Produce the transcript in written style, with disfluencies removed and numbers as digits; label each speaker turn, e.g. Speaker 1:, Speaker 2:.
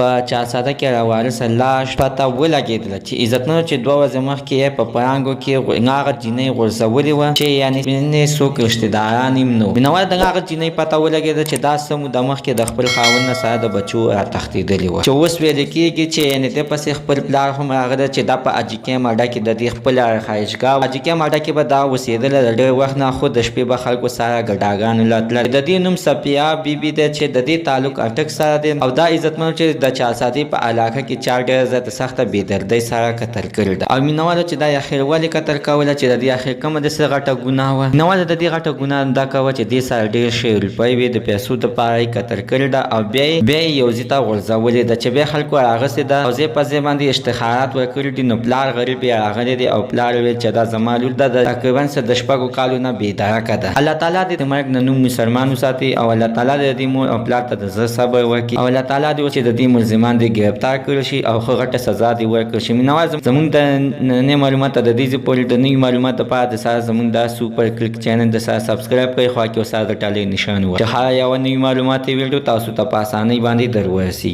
Speaker 1: په چا ساده کې راوارثه لاش پته ولګېدله چې عزتمنو چې 2 ورځې مخکې یې په پړانګو کې هغه جینۍ غورځولې وه چې یعنې څوک رشته داران هم نه وو. مینوال د هغه جینۍ پته ولګېده چې دا څه موده مخکې د خپل خاوند نه سره د بچو راتښتېدلې وه، چې اوس ویل کېږي چې یعنې دې پسې خپل پلار هم راغلی چې دا په اجیکیم اډه کې د دې خپله رهایشګاه اجیکیم اډه کې به دا اوسېدله د ډېر وخت نه، خو د شپې به خلکو سره ګډاګانو له تلل. د دې نوم صفیه بیبي دی چې د دې تعلق اټک سره دی او دا عزتمنو چې د چارساتي په علاقه کې چا ډېره زیاته سخته بېدردۍ سره قتل کړې ده. او مینوالو چې دا اخر ولې قتل کوله چې د دې اخر کومه داسې غټه ګناه وه. مینوالو د دې غټه ګناه دا کوه چې دې سره ډېر ښې روپۍ وې، د پیسو دپاره یې قتل کړې ده او بیا یې یو ځای ته غورځولې ده چې بیا خلکو راغستې ده او ځای په ځای باندې اشتهارات ورکړي دي. نو پلار غریب یې راغلی دی او پلار ویل چې دا زما لور ده، د تقریبا د 6 کالو نه بېدرکه ده. الله تعالی دې د مرګ نه نوم مسلمان وساتي او الله تعالی دې د دې مور او پلار ته د زړه صبر وکړي او الله تعالی دې چې د دې ملزمان دې ګرفتار کړي شي او ښه غټه سزا دې ورکړي شي. مینوال زموږ د نوې معلوماتو د دې پورې د نوي معلوماتو لپاره د سره زموږ دا سوپر کلیک چینل د سره سبسکرایب کړئ، خوا کې سره د ټالۍ نشان ووهئ چې هر یوه نوي معلوماتي ویډیو تاسو ته په اسانۍ باندې در ورسي.